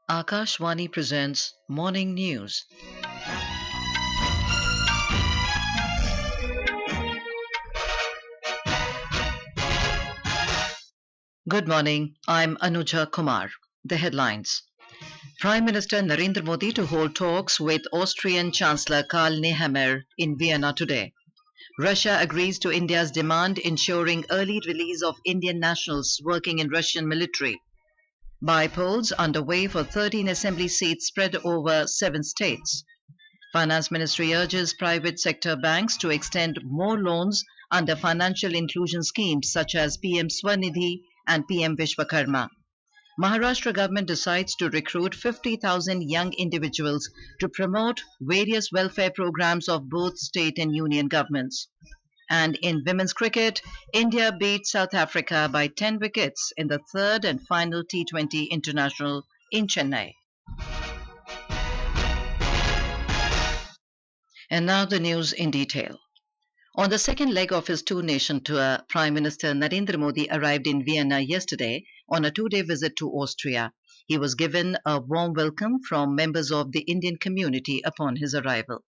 Akashvani presents Morning News. Good morning. I'm Anuja Kumar. The headlines. Prime Minister Narendra Modi to hold talks with Austrian Chancellor Karl Nehammer in Vienna today. Russia agrees to India's demand ensuring early release of Indian nationals working in Russian military. Bypolls underway for 13 assembly seats spread over 7 states. Finance Ministry urges private sector banks to extend more loans under financial inclusion schemes such as PM SVANidhi and PM Vishwakarma. Maharashtra government decides to recruit 50,000 young individuals to promote various welfare programs of both state and union governments. And in women's cricket, India beat South Africa by 10 wickets in the third and final T20 International in Chennai. And now the news in detail. On the second leg of his two-nation tour, Prime Minister Narendra Modi arrived in Vienna yesterday on a two-day visit to Austria. He was given a warm welcome from members of the Indian community upon his arrival.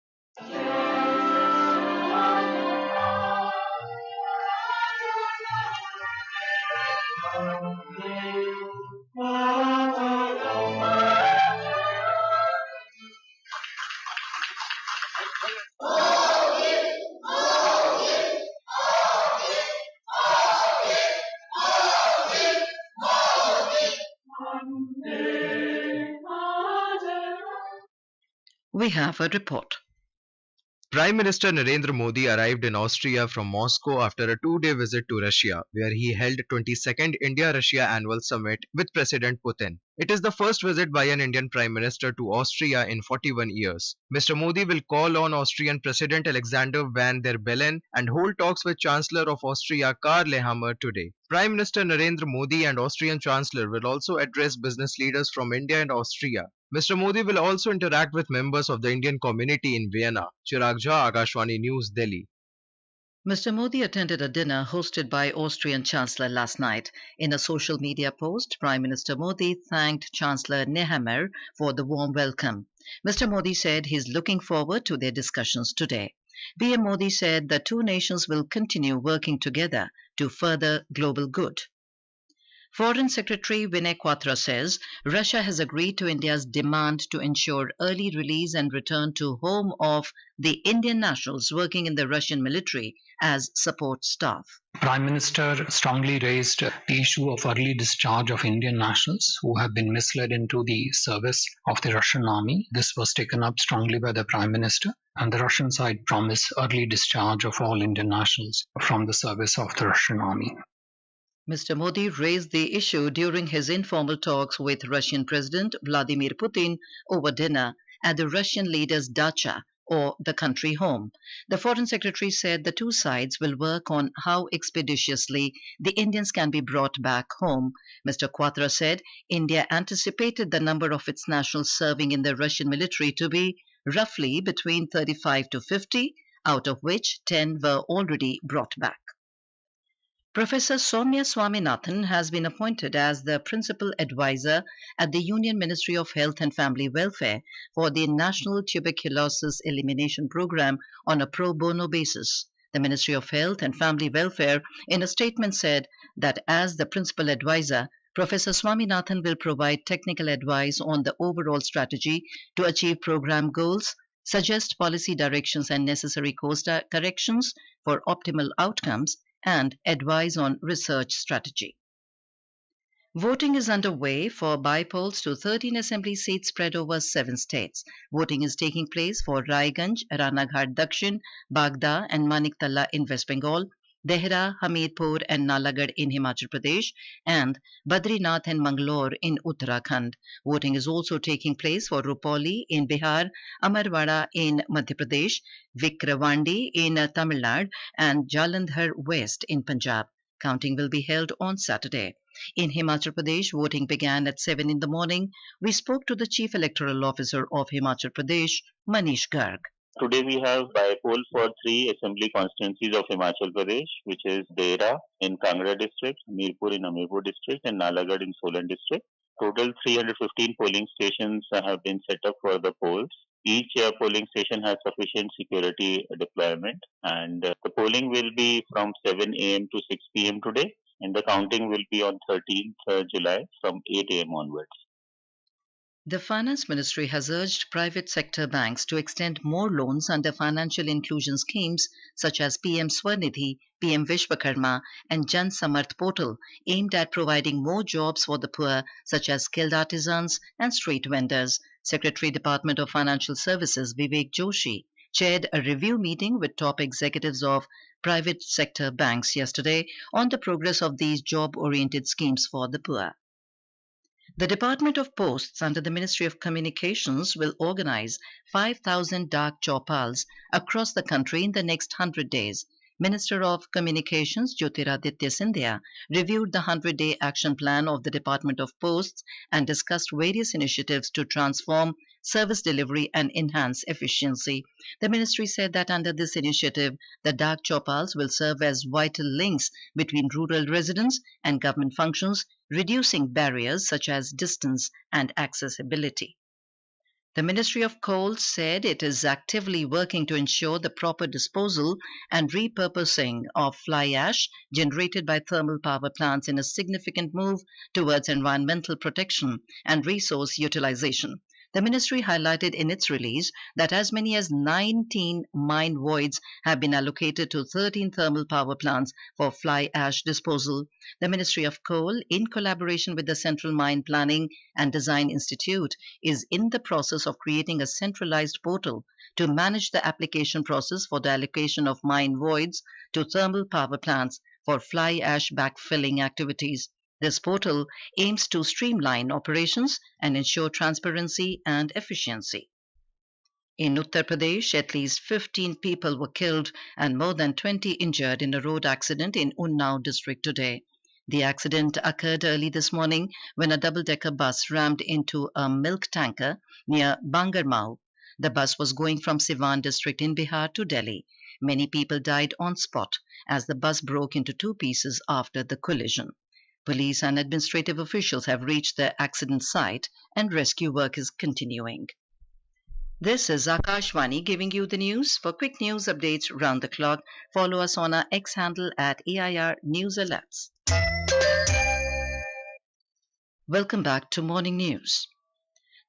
We have a report. Prime Minister Narendra Modi arrived in Austria from Moscow after a two-day visit to Russia, where he held 22nd India-Russia Annual Summit with President Putin. It is the first visit by an Indian Prime Minister to Austria in 41 years. Mr. Modi will call on Austrian President Alexander Van der Bellen and hold talks with Chancellor of Austria Karl Nehammer today. Prime Minister Narendra Modi and Austrian Chancellor will also address business leaders from India and Austria. Mr. Modi will also interact with members of the Indian community in Vienna. Chirag Jha, Akashvani News, Delhi. Mr. Modi attended a dinner hosted by Austrian Chancellor last night. In a social media post, Prime Minister Modi thanked Chancellor Nehammer for the warm welcome. Mr. Modi said he is looking forward to their discussions today. PM Modi said the two nations will continue working together to further global good. Foreign Secretary Vinay Quatra says Russia has agreed to India's demand to ensure early release and return to home of the Indian nationals working in the Russian military as support staff. Prime Minister strongly raised the issue of early discharge of Indian nationals who have been misled into the service of the Russian army. This was taken up strongly by the Prime Minister, and the Russian side promised early discharge of all Indian nationals from the service of the Russian army. Mr. Modi raised the issue during his informal talks with Russian President Vladimir Putin over dinner at the Russian leader's dacha, or the country home. The Foreign Secretary said the two sides will work on how expeditiously the Indians can be brought back home. Mr. Quatra said India anticipated the number of its nationals serving in the Russian military to be roughly between 35 to 50, out of which 10 were already brought back. Professor Soumya Swaminathan has been appointed as the principal advisor at the Union Ministry of Health and Family Welfare for the National Tuberculosis Elimination Program on a pro bono basis. The Ministry of Health and Family Welfare in a statement said that as the principal advisor, Professor Swaminathan will provide technical advice on the overall strategy to achieve program goals, suggest policy directions and necessary course corrections for optimal outcomes, and advise on research strategy. Voting is underway for bypolls to 13 assembly seats spread over 7 states. Voting is taking place for Raiganj, Ranaghat Dakshin, Bagda and Maniktala in West Bengal, Dehra, Hamirpur and Nalagarh in Himachal Pradesh, and Badrinath and Mangalore in Uttarakhand. Voting is also taking place for Rupoli in Bihar, Amarwada in Madhya Pradesh, Vikravandi in Tamil Nadu, and Jalandhar West in Punjab. Counting will be held on Saturday. In Himachal Pradesh, voting began at 7 in the morning. We spoke to the Chief Electoral Officer of Himachal Pradesh, Manish Garg. Today we have bypoll for three assembly constituencies of Himachal Pradesh, which is Dehra in Kangra district, Mirpur in Hamirpur district, and Nalagarh in Solan district. Total 315 polling stations have been set up for the polls. Each polling station has sufficient security deployment, and the polling will be from 7 a.m. to 6 p.m. today, and the counting will be on 13th July from 8 a.m. onwards. The Finance Ministry has urged private sector banks to extend more loans under financial inclusion schemes such as PM SVANidhi, PM Vishwakarma, and Jan Samarth portal, aimed at providing more jobs for the poor, such as skilled artisans and street vendors. Secretary Department of Financial Services Vivek Joshi chaired a review meeting with top executives of private sector banks yesterday on the progress of these job-oriented schemes for the poor. The Department of Posts under the Ministry of Communications will organize 5,000 dark chopals across the country in the next 100 days. Minister of Communications Jyotiraditya Scindia reviewed the 100-day action plan of the Department of Posts and discussed various initiatives to transform service delivery and enhance efficiency. The ministry said that under this initiative, the dark chopals will serve as vital links between rural residents and government functions, reducing barriers such as distance and accessibility. The Ministry of Coal said it is actively working to ensure the proper disposal and repurposing of fly ash generated by thermal power plants in a significant move towards environmental protection and resource utilization. The ministry highlighted in its release that as many as 19 mine voids have been allocated to 13 thermal power plants for fly ash disposal. The Ministry of Coal, in collaboration with the Central Mine Planning and Design Institute, is in the process of creating a centralized portal to manage the application process for the allocation of mine voids to thermal power plants for fly ash backfilling activities. This portal aims to streamline operations and ensure transparency and efficiency. In Uttar Pradesh, at least 15 people were killed and more than 20 injured in a road accident in Unnao district today. The accident occurred early this morning when a double-decker bus rammed into a milk tanker near Bangarmau. The bus was going from Siwan district in Bihar to Delhi. Many people died on spot as the bus broke into two pieces after the collision. Police and administrative officials have reached the accident site and rescue work is continuing. This is Akashvani giving you the news. For quick news updates round the clock, follow us on our X handle at AIR News Alerts. Welcome back to Morning News.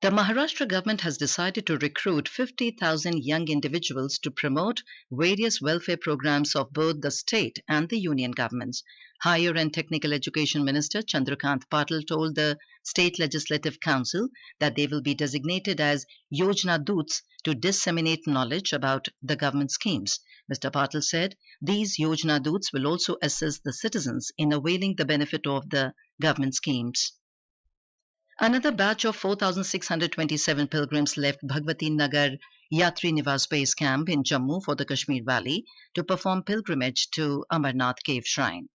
The Maharashtra government has decided to recruit 50,000 young individuals to promote various welfare programs of both the state and the union governments. Higher and Technical Education Minister Chandrakant Patil told the State Legislative Council that they will be designated as Yojna Doots to disseminate knowledge about the government schemes. Mr. Patil said these Yojna Doots will also assist the citizens in availing the benefit of the government schemes. Another batch of 4,627 pilgrims left Bhagwati Nagar Yatri Niwas base camp in Jammu for the Kashmir Valley to perform pilgrimage to Amarnath Cave Shrine.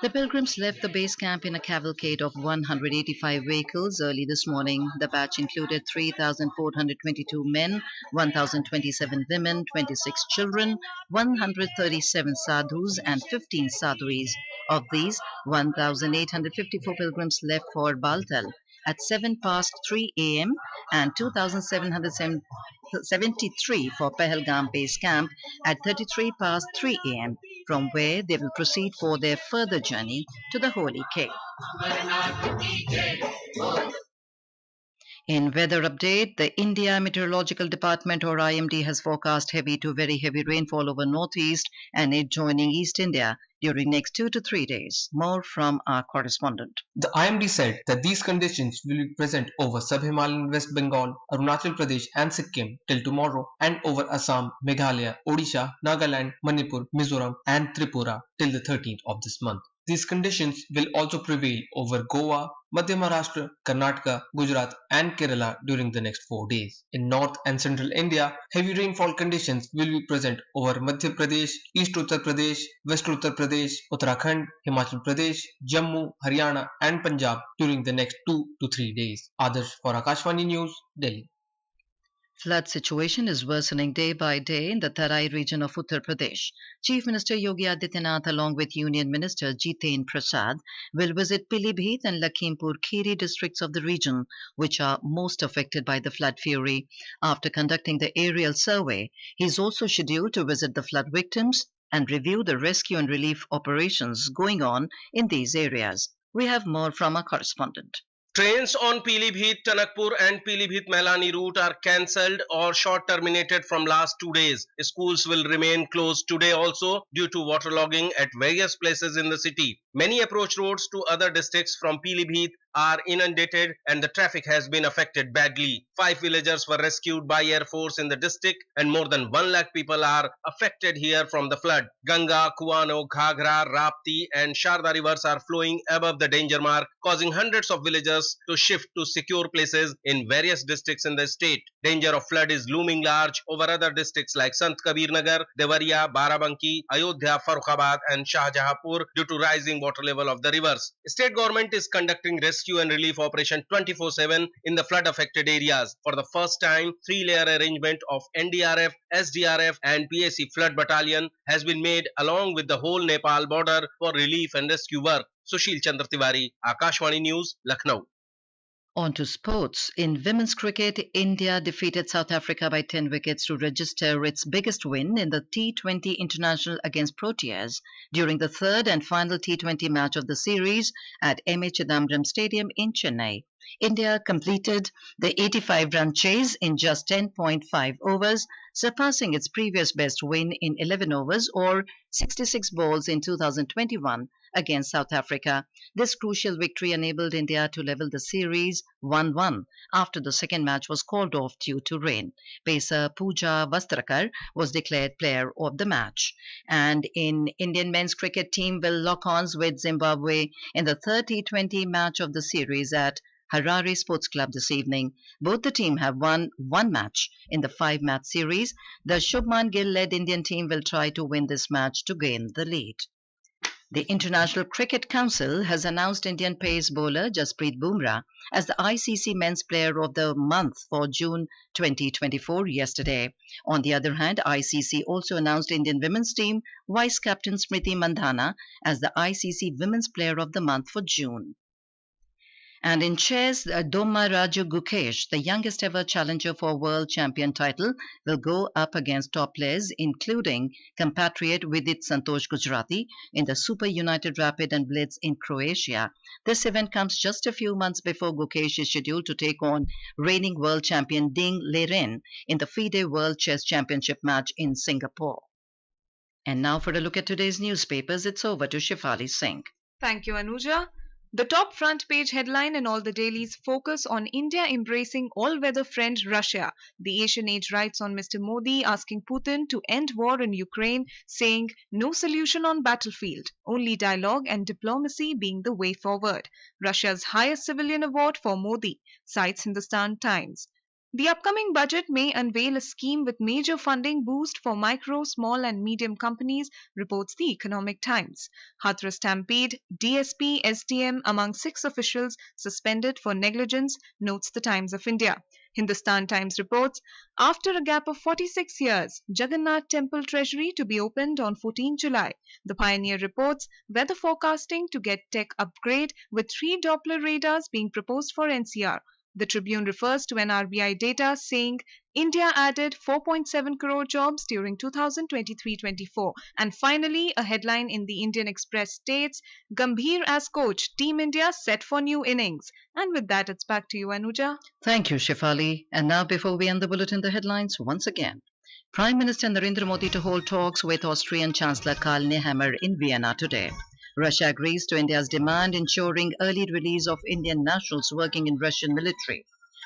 The pilgrims left the base camp in a cavalcade of 185 vehicles early this morning. The batch included 3,422 men, 1,027 women, 26 children, 137 sadhus and 15 sadhuis. Of these, 1,854 pilgrims left for Baltal at 7 past 3 a.m. and 2,773 for Pahalgam base camp at 33 past 3 a.m., from where they will proceed for their further journey to the Holy Cave. In weather update, the India Meteorological Department or IMD has forecast heavy to very heavy rainfall over northeast and adjoining East India during next 2 to 3 days. More from our correspondent. The IMD said that these conditions will be present over sub-Himalayan West Bengal, Arunachal Pradesh and Sikkim till tomorrow, and over Assam, Meghalaya, Odisha, Nagaland, Manipur, Mizoram and Tripura till the 13th of this month. These conditions will also prevail over Goa, Madhya Maharashtra, Karnataka, Gujarat and Kerala during the next 4 days. In North and Central India, heavy rainfall conditions will be present over Madhya Pradesh, East Uttar Pradesh, West Uttar Pradesh, Uttarakhand, Himachal Pradesh, Jammu, Haryana and Punjab during the next 2 to 3 days. Others for Akashvani News, Delhi. Flood situation is worsening day by day in the Tarai region of Uttar Pradesh. Chief Minister Yogi Adityanath along with Union Minister Jiten Prasad will visit Pilibhit and Lakhimpur Kheri districts of the region, which are most affected by the flood fury. After conducting the aerial survey, he is also scheduled to visit the flood victims and review the rescue and relief operations going on in these areas. We have more from our correspondent. Trains on Pilibhit, Tanakpur and Pilibhit Melani route are cancelled or short terminated from last 2 days. Schools will remain closed today also due to waterlogging at various places in the city. Many approach roads to other districts from Pilibhit are inundated and the traffic has been affected badly. 5 villagers were rescued by Air Force in the district and more than 1 lakh people are affected here from the flood. Ganga, Kuano, Ghaghra, Rapti and Sharda rivers are flowing above the danger mark, causing hundreds of villagers to shift to secure places in various districts in the state. Danger of flood is looming large over other districts like Sant Kabir Nagar, Devariya, Barabanki, Ayodhya, Farrukhabad and Shahjahanpur due to rising water level of the rivers. State government is conducting rescue and relief operation 24/7 in the flood affected areas. For the first time, 3-layer arrangement of NDRF, SDRF and PAC flood battalion has been made along with the whole Nepal border for relief and rescue work. Sushil Chandra Tiwari, Akashvani News, Lucknow. On to sports. In women's cricket, India defeated South Africa by 10 wickets to register its biggest win in the T20 International against Proteas during the third and final T20 match of the series at M.A. Chidambaram Stadium in Chennai. India completed the 85-run chase in just 10.5 overs, surpassing its previous best win in 11 overs or 66 balls in 2021 against South Africa. This crucial victory enabled India to level the series 1-1 after the second match was called off due to rain. Pacer Pooja Vastrakar was declared player of the match. And in Indian men's cricket team will lock horns with Zimbabwe in the third T20 match of the series at Harare Sports Club this evening. Both the team have won one match in the 5-match series. The Shubman Gill-led Indian team will try to win this match to gain the lead. The International Cricket Council has announced Indian pace bowler Jasprit Bumrah as the ICC Men's Player of the Month for June 2024 yesterday. On the other hand, ICC also announced Indian women's team Vice Captain Smriti Mandhana as the ICC Women's Player of the Month for June. And in chess, Domma Raju Gukesh, the youngest ever challenger for world champion title, will go up against top players including compatriot Vidit Santosh Gujarati in the Super United Rapid and Blitz in Croatia. This event comes just a few months before Gukesh is scheduled to take on reigning world champion Ding Liren in the FIDE World Chess Championship match in Singapore. And now for a look at today's newspapers, it's over to Shefali Singh. Thank you, Anuja. The top front page headline in all the dailies focus on India embracing all-weather friend Russia. The Asian Age writes on Mr. Modi asking Putin to end war in Ukraine, saying no solution on battlefield, only dialogue and diplomacy being the way forward. Russia's highest civilian award for Modi, cites Hindustan Times. The upcoming budget may unveil a scheme with major funding boost for micro, small and medium companies, reports the Economic Times. Hathras stampede, DSP, SDM among 6 officials suspended for negligence, notes the Times of India. Hindustan Times reports, after a gap of 46 years, Jagannath Temple Treasury to be opened on 14 July. The Pioneer reports, weather forecasting to get tech upgrade with 3 Doppler radars being proposed for NCR. The Tribune refers to NRBI data saying India added 4.7 crore jobs during 2023-24. And finally, a headline in the Indian Express states, Gambhir as coach, Team India set for new innings. And with that, it's back to you, Anuja. Thank you, Shefali. And now before we end the bulletin, the headlines once again. Prime Minister Narendra Modi to hold talks with Austrian Chancellor Karl Nehammer in Vienna today. Russia agrees to India's demand ensuring early release of Indian nationals working in Russian military.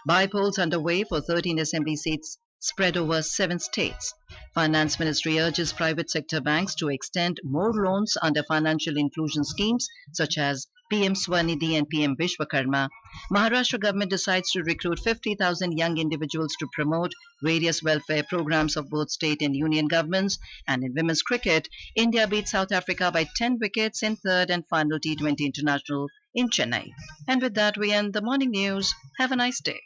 Bypolls underway for 13 assembly seats spread over 7 states. Finance Ministry urges private sector banks to extend more loans under financial inclusion schemes such as PM SVANidhi and PM Vishwakarma. Maharashtra government decides to recruit 50,000 young individuals to promote various welfare programs of both state and union governments. And in women's cricket, India beat South Africa by 10 wickets in third and final T20 International in Chennai. And with that, we end the morning news. Have a nice day.